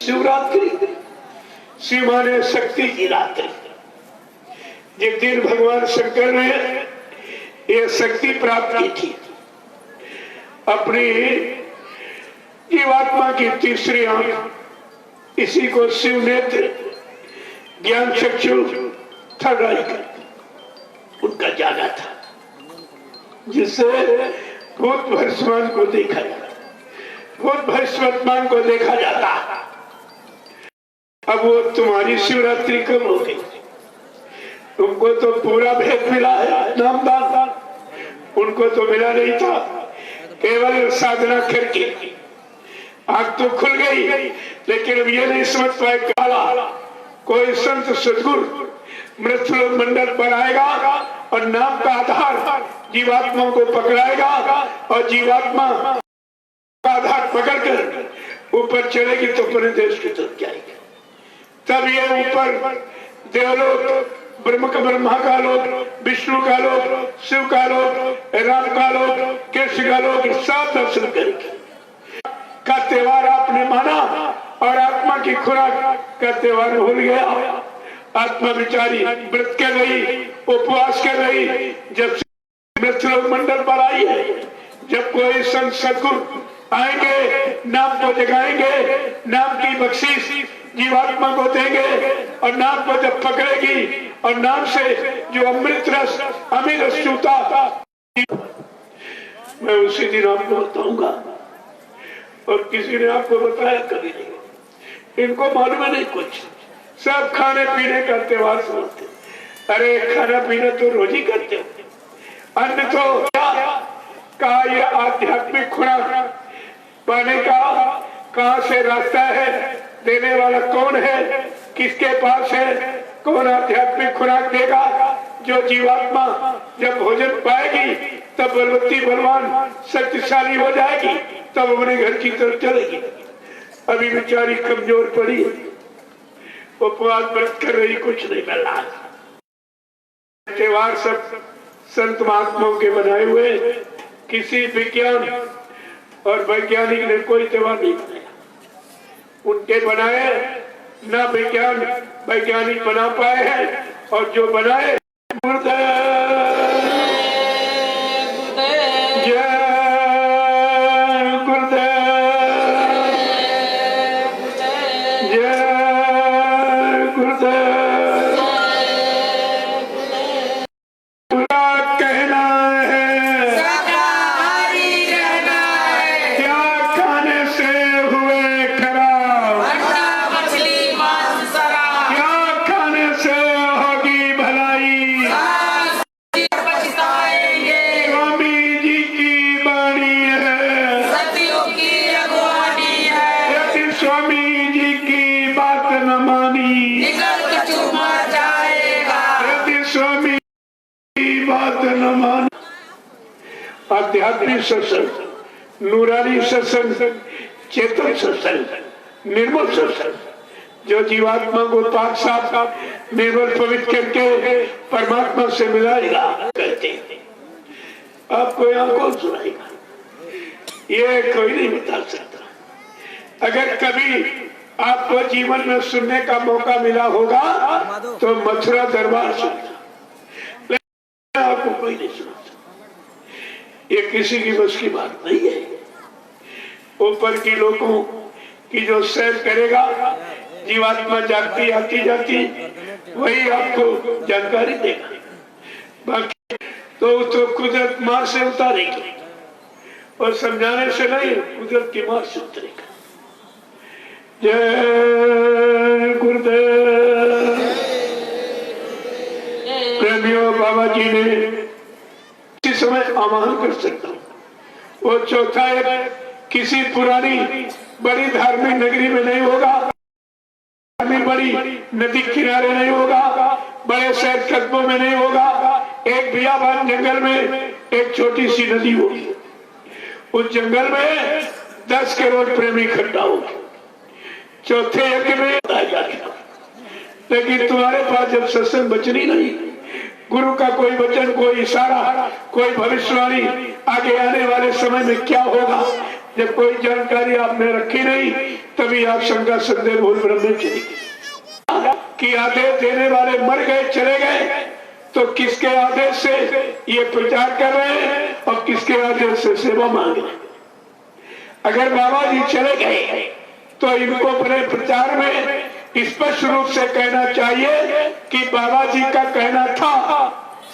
शिवरात्रि शिव माने शक्ति की रात्रि। जिस दिन भगवान शंकर ने यह शक्ति प्राप्त की थी, अपनी जीवात्मा की तीसरी आंख, इसी को शिव नेत्र ज्ञान चक्षु थर्ड आई कर उनका जागा था, जिससे भूत भस्मान को देखा जाता, भूत भस्मान को देखा जाता। अब वो तुम्हारी शिवरात्रि कब होगी? तुमको तो पूरा भेद मिला है, नामदान उनको तो मिला नहीं था। केवल साधना करके आंख तो खुल गई, लेकिन अब ये नहीं समझ पाए काला कोई संत सदगुरु मृत्युलोक मंडल पर आएगा और नाम का आधार जीवात्मा को पकड़ाएगा और जीवात्मा का आधार पकड़कर ऊपर चलेगी तो पूरे देश की तरफ जाएगी। तब ये ऊपर देवलोक, ब्रह्मा का लोक, विष्णु का लोक, शिव का लोक, राम का लोक, कृष्ण का लोक, सब दर्शन करेंगे। का त्योहार आपने माना और आत्मा की खुराक का त्योहार भूल गया। आत्मा बिचारी व्रत कर रही, उपवास कर रही। जब मृत्युलोक मंडल पर आई है, जब कोई संत सदगुरु आएंगे, नाम को जगाएंगे, नाम की बख्शीश जीवात्मा को देंगे और नाम को जब पकड़ेगी और नाम से जो अमृत रस अमीर रस चूता, मैं उसी दिन आपको बताऊंगा। और किसी ने आपको बताया कभी नहीं, इनको मालूम नहीं कुछ। सब खाने पीने का त्योहार समझते। अरे खाना पीना तो रोज ही करते हो, अन्न तो कहा ये आध्यात्मिक खुराक पाने का कहाँ से रास्ता है, देने वाला कौन है, किसके पास है, कौन आध्यात्मिक खुराक देगा। जो जीवात्मा जब भोजन पाएगी तब बलवती बलवान शक्तिशाली हो जाएगी, तब अपने घर की तरफ चलेगी। अभी बेचारी कमजोर पड़ी, उपवास व्रत कर रही, कुछ नहीं मिल रहा। त्योहार सब संत महात्माओं के बनाए हुए, किसी विज्ञान और वैज्ञानिक ने कोई त्योहार नहीं बनाया। उनके बनाए ना विज्ञान वैज्ञानिक बना पाए हैं, और जो बनाए आध्यात्मिक सत्संग, नूरानी सत्संग, चेतन सत्संग, निर्मल सत्संग, जो जीवात्मा को पाक साफ निर्मल पवित्र करके परमात्मा से मिलाएगा, कहते हैं। आपको यहाँ कौन सुनाएगा? ये कोई नहीं बता सकता। अगर कभी आपको जीवन में सुनने का मौका मिला होगा तो मथुरा दरबार सुनना, लेकिन आपको कोई नहीं सुना। ये किसी की बस की बात नहीं है। ऊपर की लोगों की जो सैर करेगा, जीवात्मा जागती आती जाती, वही आपको जानकारी देगा। बाकी तो कुदरत मार से उतारेगी, और समझाने से नहीं, कुदरत की मार से उतरेगा। जय गुरुदेव। प्रेमियों, बाबा जी ने समय आह्वान कर सकता हूँ। वो चौथा एक किसी पुरानी बड़ी धार्मिक नगरी में नहीं होगा, बड़ी नदी किनारे नहीं होगा, बड़े शहर कस्बों में नहीं होगा। एक बियाबान जंगल में एक छोटी सी नदी होगी। उस जंगल में 10 करोड़ प्रेमी इकट्ठा होगी। चौथे यज्ञ में आ जाएगा। लेकिन तुम्हारे पास जब सत्संग बचनी नहीं, गुरु का कोई वचन, कोई इशारा, कोई भविष्यवाणी, आगे आने वाले समय में क्या होगा, जब कोई जानकारी आपने रखी नहीं तभी आप शंका संदेह भूल भ्रम में चली कि आदेश देने वाले मर गए चले गए, तो किसके आदेश से ये प्रचार कर रहे हैं और किसके आदेश से सेवा मांग रहे हैं। अगर बाबा जी चले गए तो इनको अपने प्रचार में स्पष्ट रूप से कहना चाहिए कि बाबा जी का कहना था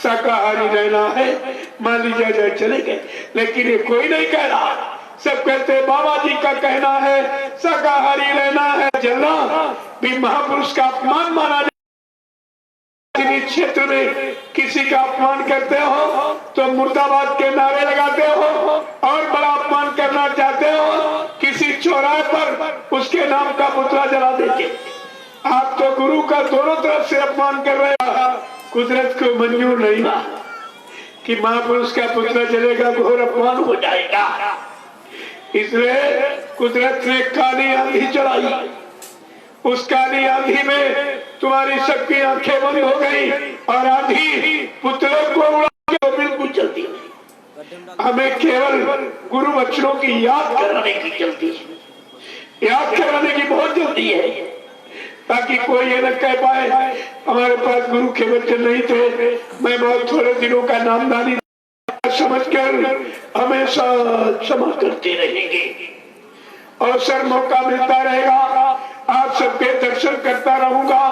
शाकाहारी रहना है, मान लीजिए जाए चले गए, लेकिन ये कोई नहीं कह रहा। सब कहते बाबा जी का कहना है शाकाहारी रहना है। जलना भी महापुरुष का अपमान माना जाए। क्षेत्र में किसी का अपमान करते हो तो मुर्दाबाद के नारे लगाते हो और बड़ा अपमान करना चाहते हो, किसी चौराहे पर उसके नाम का पुतला जला देते। आप तो गुरु का दोनों तरफ से अपमान कर रहे हैं। कुदरत को मंजूर नहीं ना कि महापुरुष का पुतला जलेगा, घोर अपमान हो जाएगा। इसलिए कुदरत ने काली आंधी चलाई। उस काली आंधी में तुम्हारी सबकी आंखें बंद हो गई और आंधी पुतले को उड़ा के बिल्कुल चलती नहीं। हमें केवल गुरु वचनों की याद कराने की जल्दी है, याद कराने की बहुत जल्दी है, ताकि कोई ये न कह पाए हमारे पास गुरु के वचन नहीं थे, मैं बहुत थोड़े दिनों का नामदानी समझकर हमेशा क्षमा करते रहेंगे। अवसर मौका मिलता रहेगा, आप सबके दर्शन करता रहूंगा।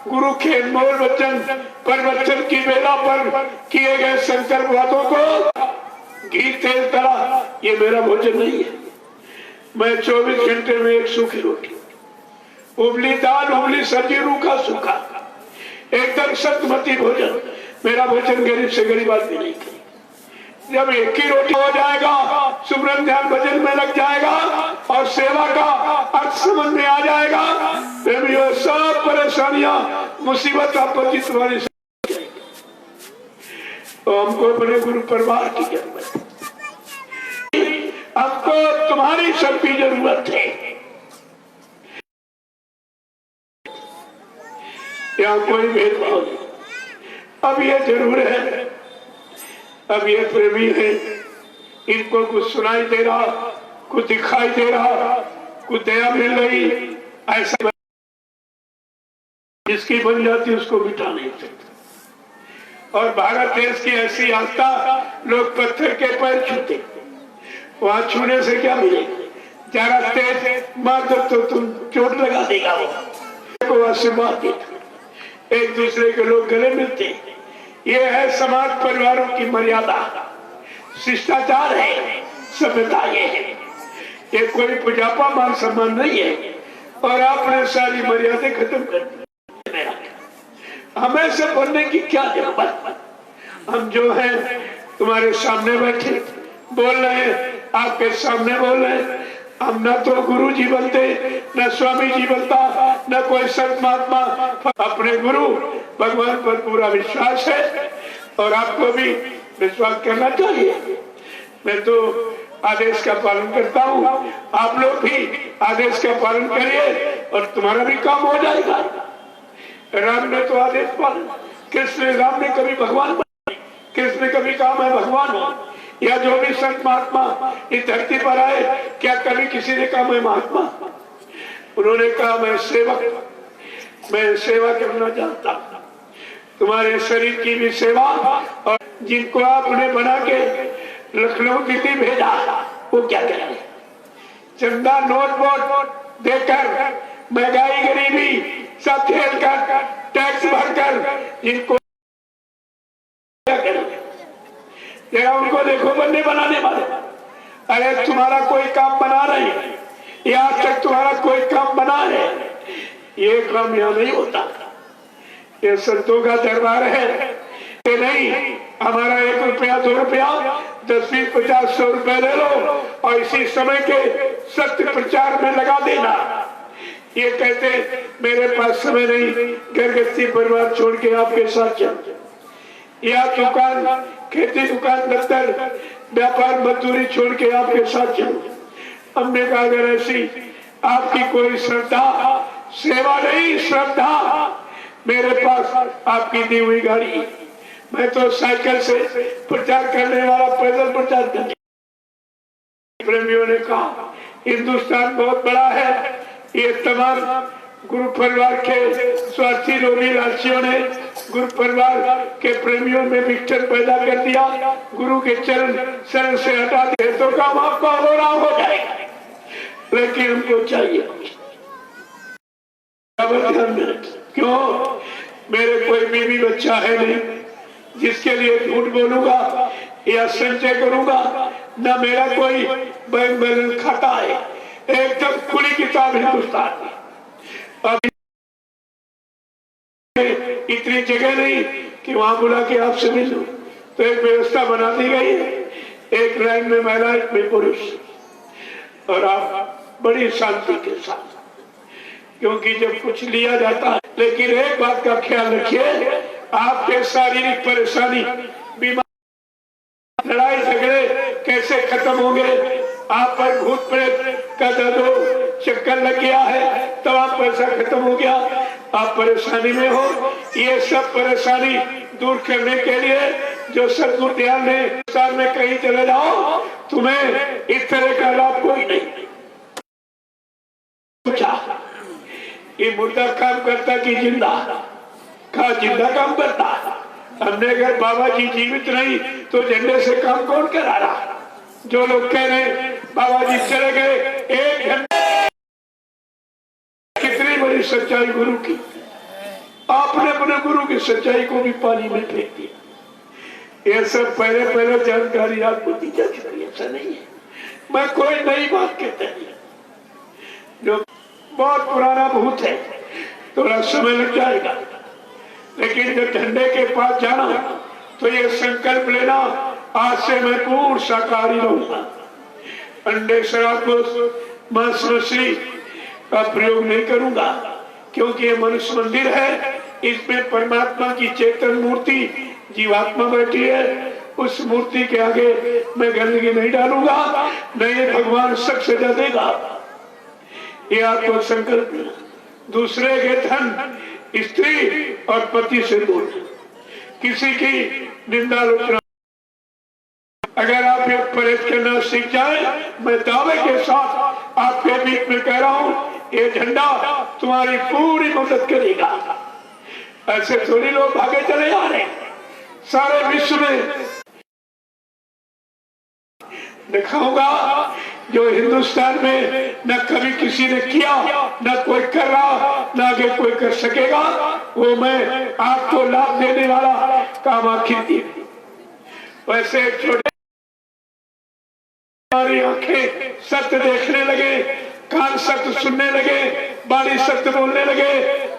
गुरु के अनमोल वचन प्रवचन की वेला पर किए गए संकल्प वादों को घी तेल तला, ये मेरा भोजन नहीं है। मैं 24 घंटे में एक सूखी रोटी, उबली दाल, उबली सब्जी, रूखा सूखा, एकदम सतमती भोजन। मेरा भोजन गरीब से गरीब आदमी नहीं करेगा। जब एक ही रोटी हो जाएगा, सुमरन ध्यान भजन में लग जाएगा और सेवा का अर्थ समझ में आ जाएगा, फिर ये सब परेशानियां मुसीबत आपत्ति तुम्हारी तो हमको अपने गुरु परिवार की जरूरत है, हमको तुम्हारी सबकी जरूरत है। यहाँ कोई भेदभाव नहीं। अब ये जरूर है, अब ये प्रेमी है, इनको कुछ सुनाई दे रहा, कुछ दिखाई दे रहा, कुछ दया मिल रही, ऐसा जिसकी बन जाती उसको मिटा नहीं सकता। और भारत देश की ऐसी आस्था, लोग पत्थर के पैर छूते, वहां छूने से क्या मिलेगा? जरा तेज मार दो तो तुम चोट लगा देगा, वो आशीर्वाद देता, एक दूसरे के लोग गले मिलते। ये है समाज परिवारों की मर्यादा, शिष्टाचार है, सभ्यता ये है। ये कोई पुजापा मान सम्मान नहीं है। और आपने सारी मर्यादा खत्म कर दी। हमें से बनने की क्या जरूरत? हम जो हैं तुम्हारे सामने बैठे बोल रहे हैं, आपके सामने बोल रहे हैं। हम न तो गुरु जी बनते, न स्वामी जी बनता, न कोई संत महात्मा। अपने गुरु भगवान पर पूरा विश्वास है और आपको भी विश्वास करना चाहिए। मैं तो आदेश का पालन करता हूँ, आप लोग भी आदेश का पालन करिए और तुम्हारा भी काम हो जाएगा। राम ने तो आदेश पालन, कृष्ण राम ने कभी भगवान बने, कृष्ण कभी काम है भगवान हो, या जो भी संत महात्मा इस धरती पर आए, क्या कभी किसी ने कहा मैं महात्मा? उन्होंने कहा मैं सेवक, मैं सेवा करना चाहता, तुम्हारे शरीर की भी सेवा। और जिनको आपने बना के लखनऊ दिल्ली भेजा, वो क्या करें? चंदा नोट वोट देकर, महंगाई गरीबी सब झेल कर, टैक्स भरकर, जिनको क्या करें? जरा उनको देखो बनने बनाने वाले। अरे तुम्हारा कोई काम बना रहे हैं, या आज तक तुम्हारा कोई काम बना है? ये काम यहाँ नहीं होता। ये संतों का दरबार है, ये नहीं हमारा 1 रुपया 2 रुपया 10 20 50 100 रुपए ले लो और इसी समय के सत्य प्रचार में लगा देना। ये कहते मेरे पास समय नहीं, घर गृहस्थी परिवार छोड़ के आपके साथ चल, या दुकान खेती दुकान दफ्तर व्यापार मजदूरी छोड़ के आपके साथ चलूं। हमने कहा अगर ऐसी आपकी कोई श्रद्धा, सेवा नहीं श्रद्धा, मेरे पास आपकी दी हुई गाड़ी, मैं तो साइकिल से प्रचार करने वाला पैदल प्रचार करने प्रेमियों ने कहा हिंदुस्तान बहुत बड़ा है, ये तमाम गुरु परिवार के स्वार्थी रोगी राशियों ने गुरु परिवार के प्रेमियों में विघटन पैदा कर दिया। गुरु के चरण शरण से हटा दे तो काम आपका हो जाएगा, लेकिन हमको चाहिए क्यों? मेरे कोई बीवी बच्चा है नहीं जिसके लिए झूठ बोलूंगा या संचय करूंगा, न मेरा कोई बैंक बैलेंस खाता है, एकदम खुली किताब हिंदुस्तान में। अब इतनी जगह नहीं कि वहां बुला के आपसे मिल लूं, तो एक व्यवस्था बना दी गई है, एक लाइन में महिला एक में पुरुष, और आप बड़ी शांति के साथ, क्योंकि जब कुछ लिया जाता है, लेकिन एक बात का ख्याल रखिए, आपके शारीरिक परेशानी बीमारी लड़ाई झगड़े कैसे खत्म होंगे? आप पर भूत प्रेत का दर्द चक्कर लग गया है तो आप पैसा खत्म हो गया, आप परेशानी में हो, ये सब परेशानी दूर करने के लिए जो सदगुरु दयाल ने साल में कहीं चले जाओ, तुम्हें इस तरह का लाभ कोई नहीं। ये मुर्दा काम करता कि जिंदा? का जिंदा काम करता। हमने अगर बाबा जी जीवित नहीं तो झंडे से काम कौन करा रहा? जो लोग कह रहे बाबा जी चले गए, एक घंटे, कितनी बड़ी सच्चाई गुरु की। आपने अपने गुरु की सच्चाई को भी पानी में फेंक दिया। ये सब पहले जानकारी आपको दी जा चुकी, ऐसा नहीं है। मैं कोई नई बात कहता नहीं, जो बहुत पुराना भूत है, थोड़ा समय लग जाएगा, लेकिन जब झंडे के पास जाना तो ये संकल्प लेना, आज से मैं पूर्ण शाकाहारी रहूंगा, अंडे शराब मांस मछली का प्रयोग नहीं करूंगा, क्योंकि ये मनुष्य मंदिर है, इसमें परमात्मा की चेतन मूर्ति जीवात्मा बैठी है, उस मूर्ति के आगे मैं गंदगी नहीं डालूंगा, नहीं भगवान सब सजा देगा। ये आपको संकल्प लेना। दूसरे के धन, स्त्री और पति से दूर, किसी की निंदा आलोचना, अगर आप ये परहेज करना सीख जाए, मैं दावे के साथ आपके बीच में कह रहा हूं, ये झंडा तुम्हारी पूरी मदद करेगा। ऐसे थोड़ी लोग भागे चले जा रहे, सारे विश्व में दिखाऊंगा जो हिंदुस्तान में न कभी किसी ने किया, न कोई कर रहा, न आगे कोई कर सकेगा, वो मैं आपको लाभ देने वाला काम आखिर की। वैसे छोटे हमारी आंखें सत्य देखने लगे, कान सत्य सुनने लगे, बाड़ी सत्य बोलने लगे,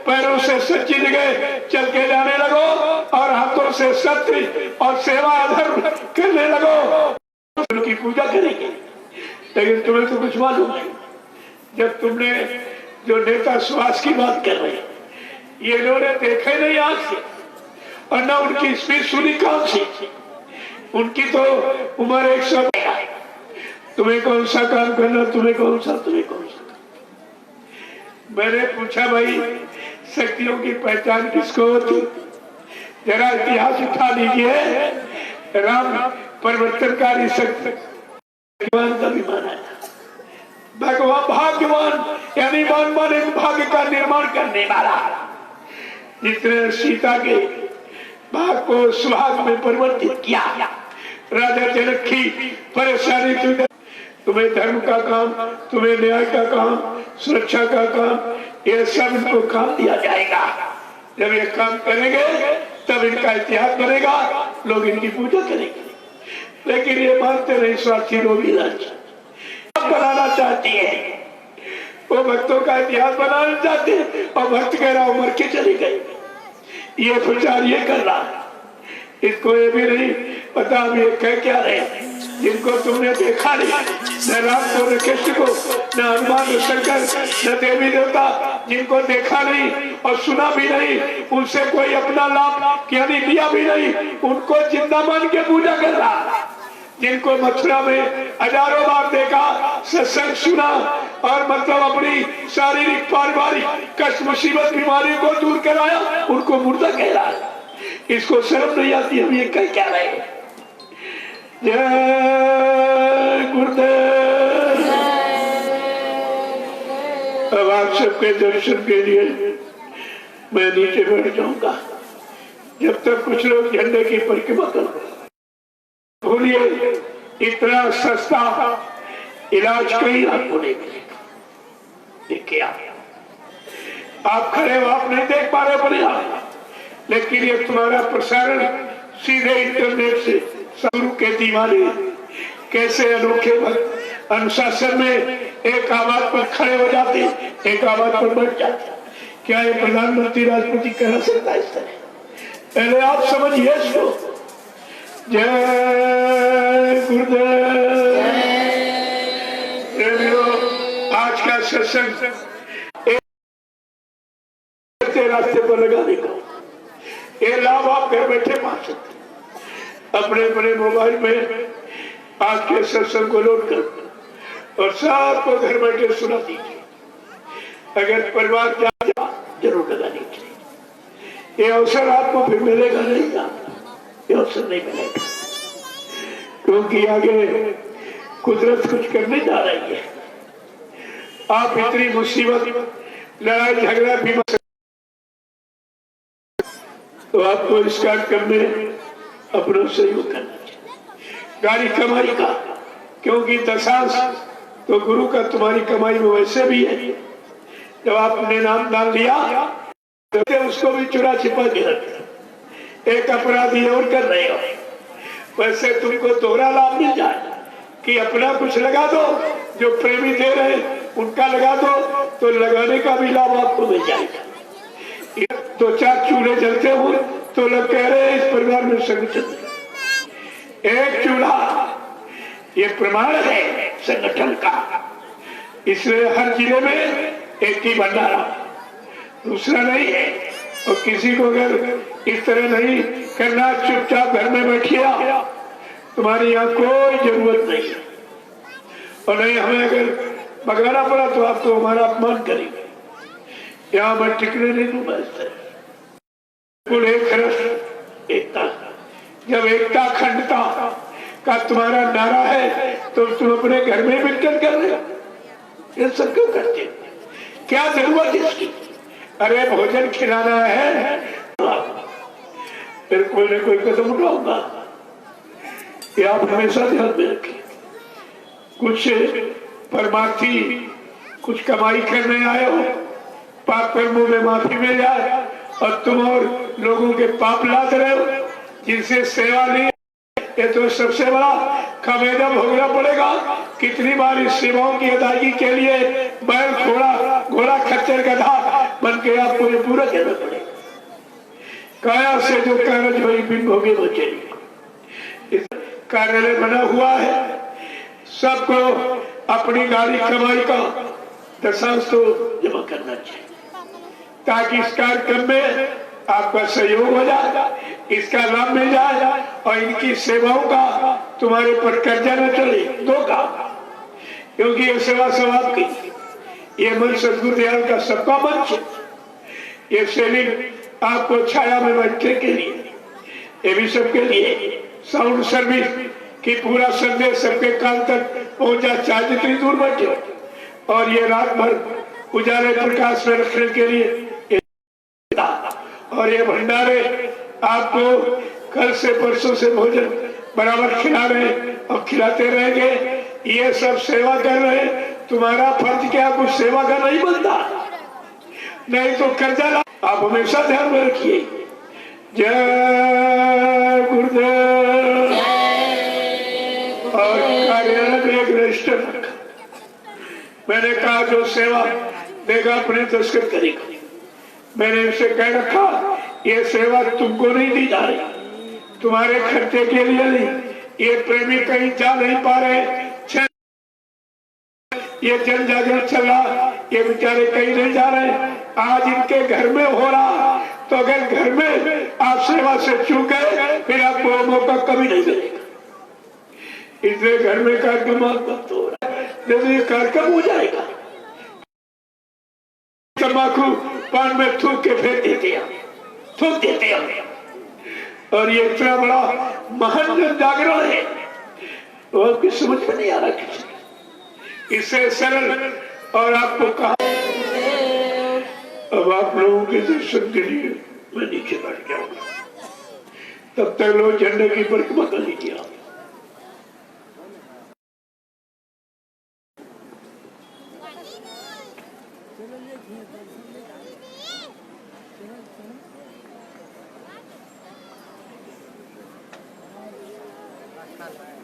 पैरों से सच्ची जगह चल के जाने लगो, और हाथों से सत्य और सेवा धर्म करने लगो, उनकी पूजा करेंगे। लेकिन तुम्हें तो कुछ मालूम नहीं, जब तुमने जो नेता सुभाष की बात कर रहे, ये लोगों ने देखा नहीं आंख से, और न उनकी स्पीच सुनी कान से, उनकी तो उम्र 100। तुम्हें कौन सा काम करना, तुम्हें कौन सा। मैंने पूछा भाई शक्तियों की पहचान किसको होती? जरा इतिहास उठा लीजिए। राम परिवर्तनकारी शक्ति भगवान का भी माना है, भगवान भाग्यवान यानी माने भाग्य का निर्माण करने वाला, जिसने सीता के भाग को सुहाग में परिवर्तित किया। राजा जनक की परेशानी, तुम्हें धर्म का काम, तुम्हें न्याय का काम, सुरक्षा का काम, ये सब इनको काम दिया जाएगा। जब ये काम करेंगे तब इनका इतिहास बनेगा, लोग इनकी पूजा करेंगे। लेकिन ये मानते नहीं, स्वार्थी लोग बनाना चाहती है, वो भक्तों का इतिहास बनाना चाहते हैं, और भक्त कह रहा उम्र के चली गई, ये प्रचार ये कर रहा है, इसको ये भी नहीं पता हम ये कह क्या रहे। जिनको तुमने देखा नहीं, न राम को, न कृष्ण को, न हनुमान, न शंकर, न देवी देवता, जिनको देखा नहीं और सुना भी नहीं, उनसे कोई अपना लाभ यानी लिया भी नहीं, उनको जिंदा मान के पूजा कर रहा। जिनको मथुरा में हजारों बार देखा, सत्संग सुना, और मतलब अपनी शारीरिक पारिवारिक कष्ट मुसीबत बीमारी को दूर कराया, उनको मुर्दा कह रहा है। इसको शर्म नहीं आती, हम ये कह क्या रहे। जय गुरुदेव। आप सबके दर्शन के लिए मैं नीचे बैठ जाऊंगा, जब तक कुछ लोग झंडे की परिक्रमा करो। बोलिए, इतना सस्ता इलाज कहीं आपको नहीं मिलेगा। देखिए, आप खड़े हो, आप नहीं देख पा रहे बढ़िया, लेकिन ये तुम्हारा प्रसारण सीधे इंटरनेट से गुरु के दीवाने कैसे अनोखे भक्त अनुशासन में एक आवाज पर खड़े हो जाते, एक आवाज पर बैठ जाते। क्या ये प्रधानमंत्री राष्ट्रपति कह सकता है इस तरह? पहले आप समझिए इसको। जय गुरुदेव। आज का सत्संग रास्ते पर लगाने का ये लाभ आप घर बैठे पा सकते। अपने अपने मोबाइल में आज के सत्संग को लोड कर और सबको घर बैठे सुना दीजिए। अगर परिवार क्या जरूर लगानी चाहिए। ये अवसर आपको फिर मिलेगा नहीं, ये अवसर नहीं मिलेगा, क्योंकि आगे कुदरत कुछ करने जा रही है। आप इतनी मुसीबत, लड़ाई झगड़ा भी, तो आपको इस कार्यक्रम में अपना सहयोग करना चाहिए, गाड़ी कमाई का, क्योंकि दशांश तो गुरु का तुम्हारी कमाई में वैसे भी है। जब आपने नाम दान लिया तो उसको भी चुरा छिपा के रखे, एक अपराधी और कर रहे हो। वैसे तुमको दोहरा लाभ मिल जाए कि अपना कुछ लगा दो, जो प्रेमी दे रहे उनका लगा दो, तो लगाने का भी लाभ आपको मिल जाएगा। दो चार चूल्हे जलते हुए तो लोग कह रहे हैं इस परिवार में संगठन, एक चूल्हा ये प्रमाण है संगठन का। इसलिए हर जिले में एक ही भंडारा, दूसरा नहीं है। और किसी को अगर इस तरह नहीं करना, चुपचाप घर में बैठिए, तुम्हारी यहाँ कोई जरूरत नहीं है। और नहीं हमें अगर भगाना पड़ा तो आपको हमारा अपमान करेंगे। यहाँ मैं टिकने नहीं दूंगा इस तरह। कुल एक रस एकता, जब एकता अखंडता का तुम्हारा नारा है तो तुम अपने घर में मिलकर कर रहे हो। ये सब क्यों करते हो? क्या जरूरत इसकी? अरे भोजन खिलाना है, फिर कोई न कोई कदम उठाऊंगा। ये आप हमेशा ध्यान में रखिए। कुछ परमार्थी कुछ कमाई करने आए हो, पाप कर्मों में माफी मिल जाए, और तुम और लोगों के पाप लाद रहे हो, जिनसे सेवा नहीं, ये तो सबसे बड़ा खमेदा भोगना पड़ेगा। कितनी बार इस सेवाओं की अदायगी के लिए बैल घोड़ा खच्चर गधा बन के आपको ये पूरा करना पड़ेगा। काया से जो कारज हुई बिन भोगे वो चली। कार्यालय बना हुआ है, सबको अपनी गाड़ी कमाई का दशांश तो जमा करना चाहिए, ताकि इस कार्यक्रम में आपका सहयोग हो जाए, इसका लाभ मिल जाए और इनकी सेवाओं का तुम्हारे पर कर्जा न चले। दो काम, क्योंकि ये सेवा सब आपकी, ये मन सदगुरुदयाल का सबका मंच, ये सेलिंग आपको छाया में बैठने के लिए, ये भी सबके लिए। साउंड सर्विस की पूरा संदेश सबके कान तक पहुंचा, चाहे जितनी दूर बैठे हो। और ये रात भर उजाले प्रकाश में रखने के लिए, और ये भंडारे आपको कल से परसों से भोजन बराबर खिला रहे और खिलाते रहेंगे। ये सब सेवा कर रहे। तुम्हारा फर्ज क्या कुछ सेवा का नहीं बनता? नहीं तो कर्जा ला। आप हमेशा ध्यान में रखिए। जय गुरुदेव। और कार्यालय में एक रजिस्टर रखा। मैंने कहा जो सेवा देगा अपने दस्तखत करेगा। मैंने इनसे कह रखा ये सेवा तुमको नहीं दी जा रही, तुम्हारे खर्चे के लिए नहीं। ये प्रेमी कहीं जा नहीं पा रहे, ये जन जागरण चल रहा, ये बेचारे कहीं नहीं जा रहे। आज इनके घर में हो रहा, तो अगर घर में आप सेवा से चूक गए फिर आपको मौका कभी नहीं मिलेगा। इसलिए घर में कार्यक्रम मत हो रहा है, जब ये कार्यक्रम हो जाएगा तम्बाकू पान में थूक के फेंक देते हैं, थूक देते हैं। और ये इतना बड़ा महान जन जागरण है, तो आपकी समझ में नहीं आ रहा किसी। इससे सरल और आपको कहा अब आप लोगों के दर्शन के लिए मैं नीचे बैठ जाऊंगा, तब तक लोग झंडे की परिक्रमा कर लीजिए आप। अच्छा